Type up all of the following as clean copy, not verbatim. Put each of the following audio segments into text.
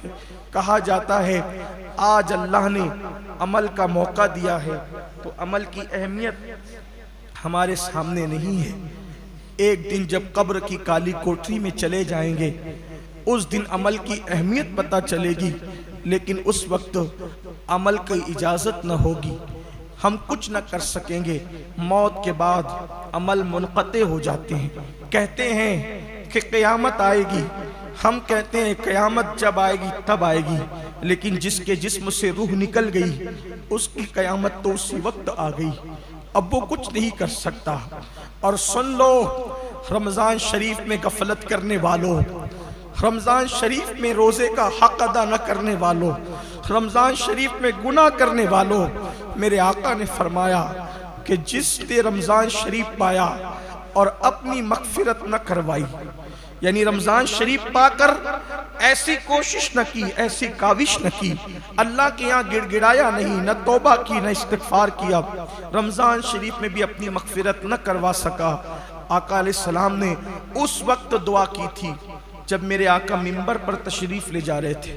थे। कहा जाता है आज अल्लाह ने अमल का मौका दिया है तो अमल की अहमियत हमारे सामने नहीं है। एक दिन जब कब्र की काली कोठरी में चले जाएंगे उस दिन अमल की अहमियत पता चलेगी, लेकिन उस वक्त अमल की इजाज़त न होगी, हम कुछ न कर सकेंगे। मौत के बाद अमल मुनक़ते हो जाते हैं। कहते हैं कि क़यामत आएगी, हम कहते हैं क़यामत जब आएगी तब आएगी, लेकिन जिसके जिस्म से रूह निकल गई उसकी क़यामत तो उसी वक्त आ गई, अब वो कुछ नहीं कर सकता। और सुन लो रमज़ान शरीफ में गफलत करने वालों, रमज़ान शरीफ में रोज़े का हक अदा न करने वालों, रमज़ान शरीफ में गुनाह करने वालों, मेरे आका ने फरमाया कि जिसने रमज़ान शरीफ पाया और अपनी मग़फ़िरत न करवाई, यानी रमज़ान शरीफ पाकर ऐसी कोशिश न की, ऐसी काविश न की, अल्लाह के यहाँ गिड़गिड़ाया नहीं, न तौबा की, न इस्तिग़फ़ार किया, रमज़ान शरीफ में भी अपनी मग़फ़िरत न करवा सका। आका अलैहिस्सलाम ने उस वक्त दुआ की थी जब मेरे आका मिंबर पर तशरीफ़ ले जा रहे थे।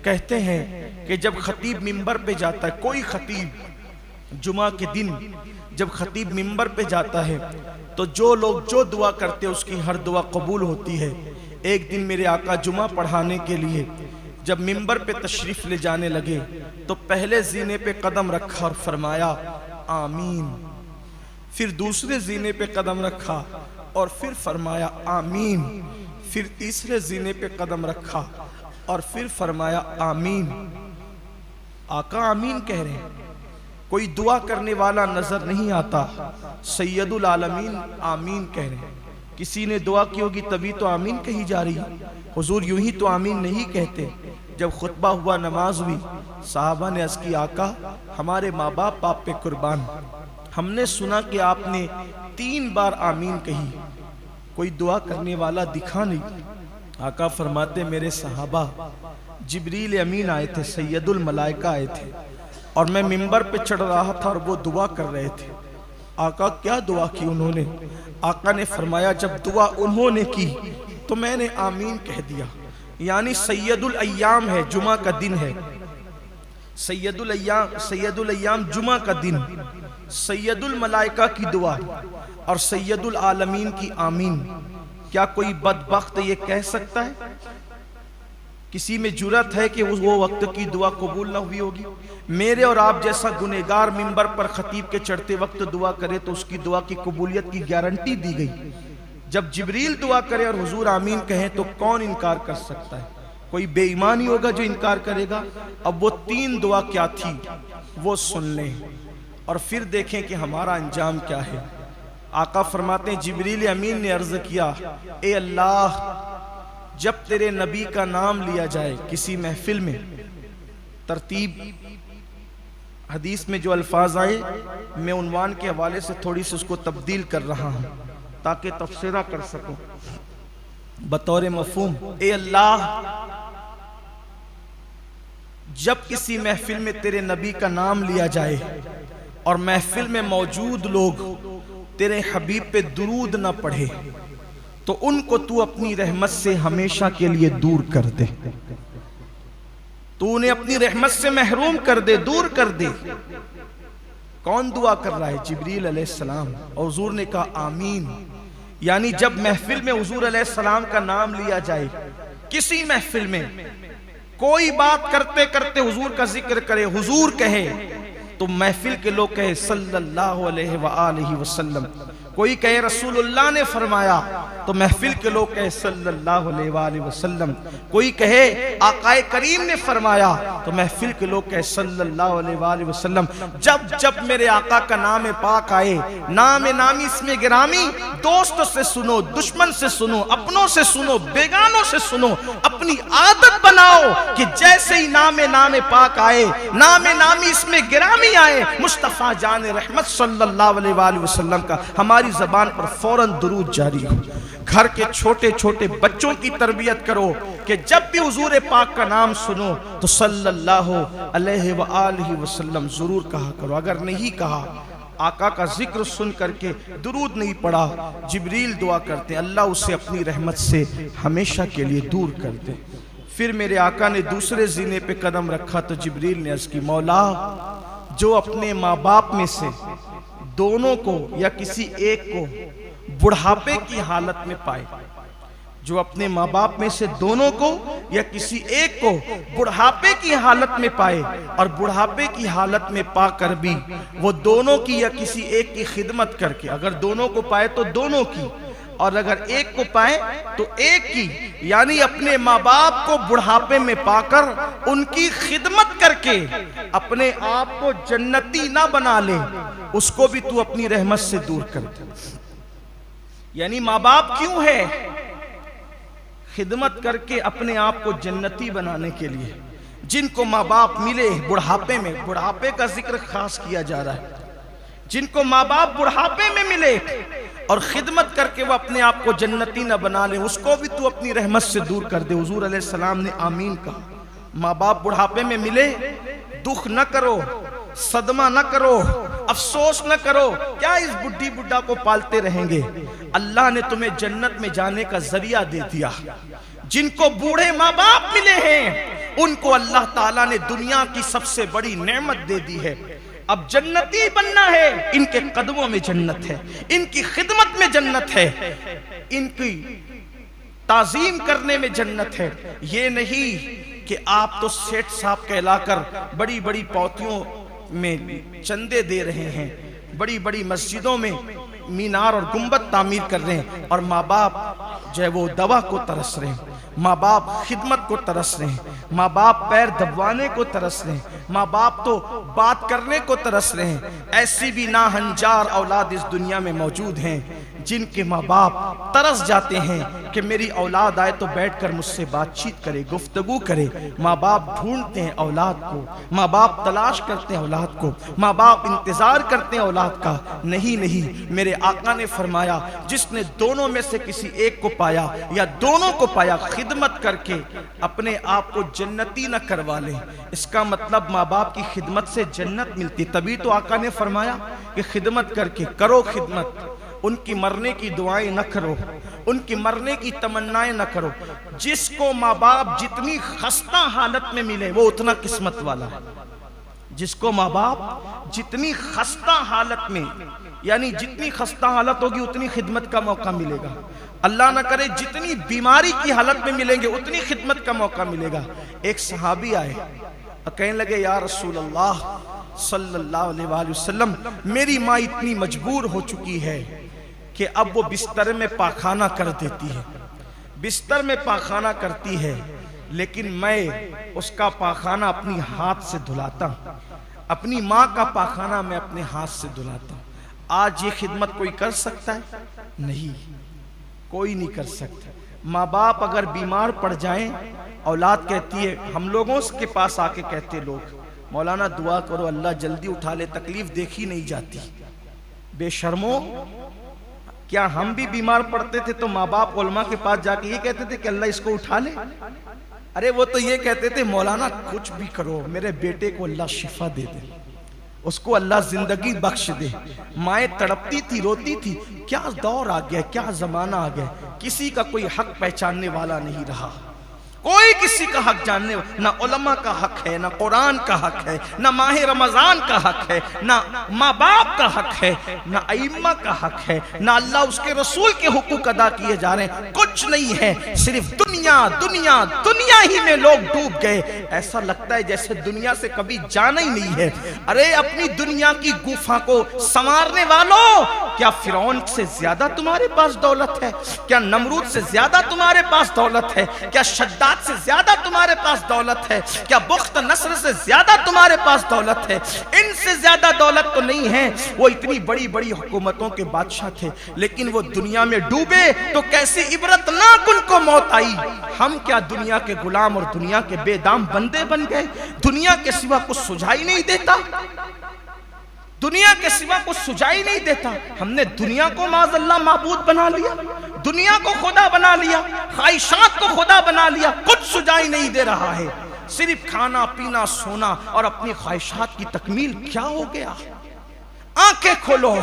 कहते हैं कि जब खतीब मिंबर पे जाता है, कोई खतीब जुमा के दिन जब खतीब मिंबर पे जाता है तो जो लोग जो दुआ करते हैं उसकी हर दुआ कबूल होती है। एक दिन मेरे आका जुमा पढ़ाने के लिए जब मिंबर पे तशरीफ़ ले जाने लगे तो पहले जीने पे कदम रखा और फरमाया आमीन, फिर दूसरे जीने पे कदम रखा और फिर फरमाया आमीन, फिर तीसरे जीने पे कदम रखा और फिर फरमाया आमीन। आका आमीन कह रहे हैं, कोई दुआ करने वाला नजर नहीं आता, सैयदुल आलमीन आमीन कह रहे हैं। किसी ने दुआ की होगी तभी तो आमीन कही जा रही है, हुजूर यूं ही तो आमीन नहीं कहते। जब खुतबा हुआ, नमाज हुई, साहबा ने अर्ज़ की आका हमारे माँ बाप आप पे कुर्बान, हमने सुना कि आपने 3 बार आमीन कही, कोई दुआ करने वाला दिखा नहीं। आका फरमाते मेरे सहाबा जिब्रील अमीन आए थे, सैयदुल मलाइका आए थे और मैं मिंबर पे चढ़ रहा था और वो दुआ कर रहे थे। आका क्या दुआ की उन्होंने? आका ने फरमाया जब दुआ उन्होंने की तो मैंने आमीन कह दिया। यानी सैयदुल अय्याम है, जुमा का दिन है, सैयदुल अय्याम जुमा का दिन, सैयदुल मलाइका की दुआ और सैयदुल आलमीन की आमीन। क्या कोई बदबख्त ये कह सकता है? किसी में जुरत है कि वो वक्त की दुआ कबूल ना हुई होगी? मेरे और आप जैसा गुनहगार मिंबर पर खतीब के चढ़ते वक्त दुआ करे तो उसकी दुआ की कबूलियत की गारंटी दी गई। जब जिब्रील दुआ करे और हुजूर आमीन कहें तो कौन इनकार कर सकता है? कोई बेईमान ही होगा जो इनकार करेगा। अब वो 3 दुआ क्या थी वो सुन लें और फिर देखें कि हमारा अंजाम क्या है। आका फरमाते हैं जिब्रील अमीन ने अर्ज किया, ए अल्लाह जब तेरे नबी का नाम लिया जाए किसी महफिल में, तरतीब हदीस में जो अल्फाज आए मैं उन्वान के हवाले से थोड़ी सी उसको तब्दील कर रहा हूं ताकि तफसीरा कर सकूं बतौर मफहूम। ए अल्लाह जब किसी महफिल में तेरे नबी का नाम लिया जाए और महफिल में मौजूद लोग तेरे हबीब पे दुरूद न पढ़े तो उनको तू अपनी रहमत से हमेशा के लिए दूर कर दे, तू उन्हें अपनी रहमत से महरूम कर दे, दूर कर दे। कौन दुआ कर रहा है? जिब्रील अलैहिस्सलाम। और हुजूर ने कहा आमीन। यानी जब महफिल में हुजूर अलैहिस्सलाम का नाम लिया जाए, किसी महफिल में कोई बात करते करते हुजूर का जिक्र करे, हुजूर कहे तो महफिल के लोग कहे सल्लल्लाहु अलैहि वसल्लम, कोई कहे रसूलुल्लाह ने फरमाया तो महफिल के लोग कहे सल्लल्लाहु अलैहि वसल्लम, कोई कहे आकाए करीम ने फरमाया तो महफिल के लोग कहे सल्लल्लाहु अलैहि वसल्लम। जब जब मेरे आका का नाम पाक आए, नाम नामी इसमें गिरामी, दोस्त से सुनो, दुश्मन से सुनो, अपनों से सुनो, बेगानों से सुनो, अपनी आदत बनाओ कि जैसे ही नाम पाक आए, नाम नामी इसमें गिरामी आए, मुस्तफ़ा जान रहमत सल्लल्लाहु अलैहि वसल्लम का हमारी ज़बान पर फौरन दुरूद जारी हो। घर के छोटे छोटे बच्चों की तरबियत करो कि जब भी हुजूर पाक का नाम सुनो तो सल्लल्लाहु अलैहि वसल्लम जरूर कहा करो। अगर नहीं कहा, आका का जिक्र सुन करके दुरूद नहीं पढ़ा, जिब्रील दुआ करते अल्लाह उसे अपनी रहमत से हमेशा के लिए दूर कर दे। फिर मेरे आका ने दूसरे जीने पे कदम रखा तो जिब्रील ने अर्ज की, मौला जो अपने माँ बाप में से दोनों को या किसी एक को बुढ़ापे की हालत में पाए, जो अपने माँ बाप में से दोनों को या किसी एक को बुढ़ापे की हालत में पाए और बुढ़ापे की हालत में पाकर भी वो दोनों की या किसी एक की खिदमत करके, अगर दोनों को पाए तो दोनों की, और अगर एक को पाए तो एक की, यानी अपने माँ बाप को बुढ़ापे में पाकर उनकी खिदमत करके अपने आप को जन्नती ना बना ले, उसको भी तू अपनी रहमत से दूर कर दे। यानी माँ बाप क्यों है? खिदमत करके अपने आप को जन्नती बनाने के लिए। जिनको माँ बाप मिले बुढ़ापे में, बुढ़ापे का जिक्र खास किया जा रहा है, जिनको माँ बाप बुढ़ापे में मिले और खिदमत करके वो अपने आप को जन्नती न बना ले, उसको भी तू अपनी रहमत से दूर कर दे। हुजूर अलैहिस्सलाम ने आमीन कहा। माँ बाप बुढ़ापे में मिले, दुख न करो, सदमा न करो, अफसोस न करो, क्या इस बुढ़ी बुढ़ा को पालते रहेंगे। अल्लाह ने तुम्हें जन्नत में जाने का जरिया दे दिया। जिनको बूढ़े माँ बाप मिले हैं उनको अल्लाह ताला ने दुनिया की सबसे बड़ी नेमत दे दी है। अब जन्नती बनना है, इनके कदमों में जन्नत है, इनकी खिदमत में जन्नत है, इनकी ताजीम करने में जन्नत है। ये नहीं कि आप तो सेठ साहब कहलाकर बड़ी बड़ी पौतियों में चंदे दे रहे हैं, बड़ी बड़ी मस्जिदों में मीनार और गुंबद तामीर कर रहे हैं, और माँ बाप जो है वो दवा को तरस रहे हैं, माँ बाप खिदमत को तरस रहे हैं, माँ बाप पैर दबाने को तरस रहे हैं, माँ बाप तो बात करने को तरस रहे हैं। ऐसी भी नाहंजार औलाद इस दुनिया में मौजूद हैं जिनके माँ बाप तरस जाते हैं कि मेरी औलाद आए तो बैठकर मुझसे बातचीत करे, गुफ्तगू करे। माँ बाप ढूंढते हैं औलाद को, माँ बाप तलाश करते हैं औलाद को, माँ बाप इंतजार करते हैं औलाद का। नहीं नहीं, मेरे आका ने फरमाया जिसने दोनों में से किसी एक को पाया या दोनों को पाया, खिदमत करके अपने आप को जन्नती न करवा ले। इसका मतलब माँ बाप की खिदमत से जन्नत मिलती। तभी तो आका ने फरमाया कि खिदमत करके करो खिदमत, उनकी मरने की दुआएं न करो, उनकी मरने की तमन्नाएं न करो। जिसको माँ बाप जितनी खस्ता हालत में मिले वो उतना किस्मत वाला है। जिसको माँ बाप जितनी खस्ता हालत में, यानी जितनी खस्ता हालत होगी उतनी खिदमत का मौका मिलेगा। अल्लाह न करे जितनी बीमारी की हालत में मिलेंगे उतनी खिदमत का मौका मिलेगा। एक सहाबी आए और कहने लगे, या रसूल अल्लाह सल्लल्लाहु अलैहि वसल्लम, मेरी माँ इतनी मजबूर हो चुकी है कि अब वो बिस्तर में पाखाना कर देती है, बिस्तर में पाखाना करती है, लेकिन मैं उसका पाखाना अपनी हाथ से धुलाता हूँ, अपनी माँ का पाखाना मैं अपने हाथ से धुलाता हूँ। आज ये खिदमत कोई कर सकता है? नहीं, कोई नहीं कर सकता। माँ बाप अगर बीमार पड़ जाएं, औलाद कहती है, हम लोगों के पास आके कहते लोग, मौलाना दुआ करो अल्लाह जल्दी उठा ले, तकलीफ देखी नहीं जाती। बेशर्मो, क्या हम भी बीमार पड़ते थे तो माँ बाप उलमा के पास जाके ये कहते थे कि अल्लाह इसको उठा ले? अरे वो तो ये कहते थे, मौलाना कुछ भी करो, मेरे बेटे को अल्लाह शिफा दे दे, उसको अल्लाह जिंदगी बख्श दे। माएँ तड़पती थी, रोती थी। क्या दौर आ गया, क्या जमाना आ गया, किसी का कोई हक पहचानने वाला नहीं रहा। कोई किसी का हक जानने, ना उलमा का हक है, ना कुरान का हक है, ना माह रमजान का हक है, ना माँ बाप का हक है, ना अइम्मा का हक है, ना अल्लाह उसके रसूल के हुकूक अदा किए जा रहे हैं। कुछ नहीं है, सिर्फ दुनिया दुनिया दुनिया ही में लोग डूब गए। ऐसा लगता है जैसे दुनिया से कभी जाना ही नहीं है। अरे अपनी दुनिया की गुफा को संवारने वालों, क्या फिरौन से ज्यादा तुम्हारे पास दौलत है? क्या नमरूद से ज्यादा तुम्हारे पास दौलत है? क्या शद्दाद से ज्यादा तुम्हारे पास दौलत है? क्या बुख्त नस्र से ज्यादा तुम्हारे पास दौलत है? इनसे ज्यादा दौलत तो नहीं है। वो इतनी बड़ी बड़ी हुकूमतों के बादशाह थे, लेकिन वो दुनिया में डूबे तो कैसी इबरतनाक उनको मौत आई। हम क्या दुनिया के गुलाम और दुनिया के बेदाम बंदे बन गए? दुनिया के सिवा कुछ सुझाई नहीं देता, दुनिया के सिवा कुछ सुझाई नहीं देता। हमने दुनिया को माज़अल्लाह माबूद बना लिया, दुनिया को खुदा बना लिया, ख्वाहिशात को खुदा बना लिया। कुछ सुझाई नहीं दे रहा है, सिर्फ खाना पीना सोना और अपनी ख्वाहिशात की तकमील। क्या हो गया? आंखें खोलो,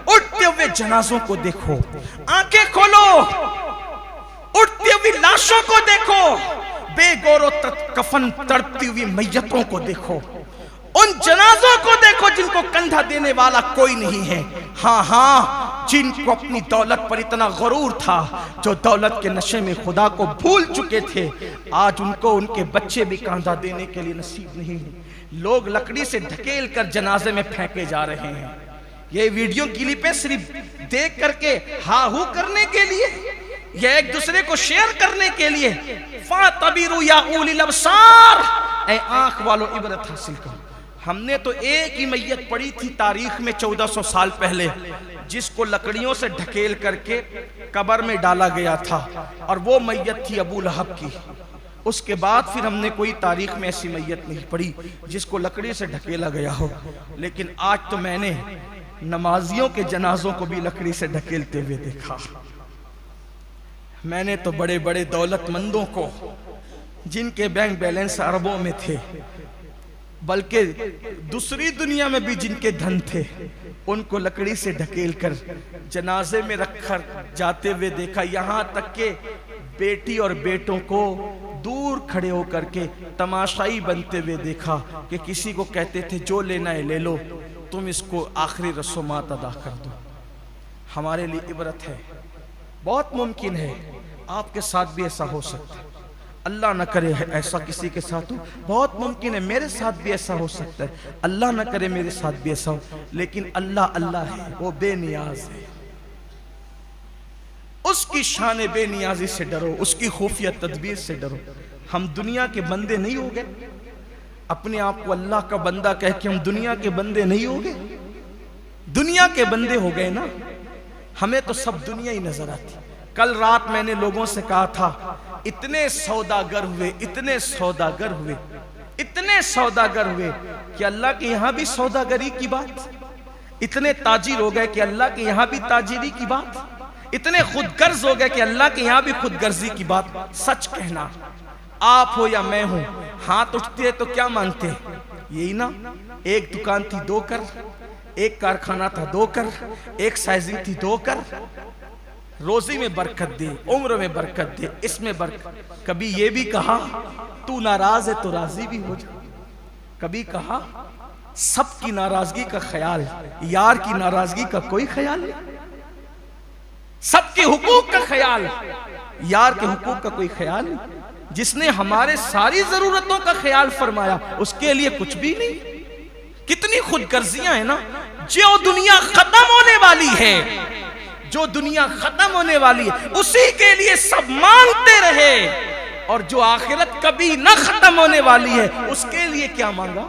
उठते हुए जनाजों को देखो, आंखें खोलो, उठती हुई लाशों को देखो, बेगौरो कफन तड़पती हुई मैयतों को देखो, उन जनाजों को देखो जिनको कंधा देने वाला कोई नहीं है। हाँ हाँ, जिनको अपनी दौलत पर इतना गरूर था, जो दौलत के नशे में खुदा को भूल चुके थे, आज उनको उनके बच्चे भी कंधा देने के लिए नसीब नहीं है। लोग लकड़ी से ढकेल कर जनाजे में फेंके जा रहे हैं। ये वीडियो क्लिपें सिर्फ देख करके हा हू करने के लिए, या एक दूसरे को शेयर करने के लिए। फातबिरु या उलिल अबसार, ऐ आंख वालों इबरत हासिल करो। हमने तो एक ही मैयत पड़ी थी तारीख में 1400 साल पहले, जिसको लकड़ियों से ढकेल करके कब्र में डाला गया था, और वो मैयत थी अबू लहब की। उसके बाद फिर हमने कोई तारीख में ऐसी मैयत नहीं पड़ी जिसको लकड़ी से ढकेला गया हो। लेकिन आज तो मैंने नमाजियों के जनाजों को भी लकड़ी से ढकेलते हुए देखा। मैंने तो बड़े बड़े दौलतमंदों को, जिनके बैंक बैलेंस अरबों में थे, बल्कि दूसरी दुनिया में भी जिनके धन थे, उनको लकड़ी से ढकेल कर जनाजे में रखकर जाते हुए देखा। यहाँ तक के बेटी और बेटों को दूर खड़े होकर के तमाशाई बनते हुए देखा कि किसी को कहते थे जो लेना है ले लो, तुम इसको आखिरी रस्मात अदा कर दो। हमारे लिए इबरत है। बहुत मुमकिन है आपके साथ भी ऐसा हो सकता है, अल्लाह न करे ऐसा किसी के साथ हो। बहुत मुमकिन है मेरे साथ भी ऐसा हो सकता है, अल्लाह न करे मेरे साथ भी ऐसा हो। लेकिन अल्लाह अल्लाह है, वो बेनियाज है। उसकी शान बेनियाजी से डरो, उसकी खुफिया तदबीर से डरो। हम दुनिया के बंदे नहीं हो गए, अपने आप को अल्लाह का बंदा कह के हम दुनिया के बंदे नहीं हो गए, दुनिया के बंदे हो गए ना। हमें तो सब दुनिया ही नजर आती। कल रात मैंने लोगों से कहा था, इतने सौदागर हुए, इतने सौदागर हुए, इतने सौदागर हुए कि अल्लाह के यहां भी सौदागरी की बात, इतने ताजिर हो गए कि अल्लाह के यहां भी ताजिरी की बात, इतने खुदगर्ज हो गए कि अल्लाह के यहां भी खुदगर्जी की बात। सच कहना, आप हो या मैं हूं, हाथ उठते हैं तो क्या मांगते हैं? यही ना, एक दुकान थी 2 कर, एक कारखाना था 2 कर, एक साइजिंग थी 2 कर। रोजी में बरकत दे, उम्र में बरकत दे, इसमें बरकत। कभी ये भी कहा तू नाराज है तो राजी भी हो जा। कभी कहा सबकी नाराजगी का ख्याल, यार की नाराजगी का कोई ख्याल नहीं। सबके हुकूक का ख्याल, यार के हुकूक का कोई ख्याल नहीं। जिसने हमारे सारी जरूरतों का ख्याल फरमाया, उसके लिए कुछ भी नहीं। कितनी खुदगर्जियां है ना। जो दुनिया खत्म होने वाली है, जो दुनिया खत्म होने वाली है, उसी के लिए सब मांगते रहे, और जो आखिरत कभी न खत्म होने वाली है, उसके लिए क्या मांगा?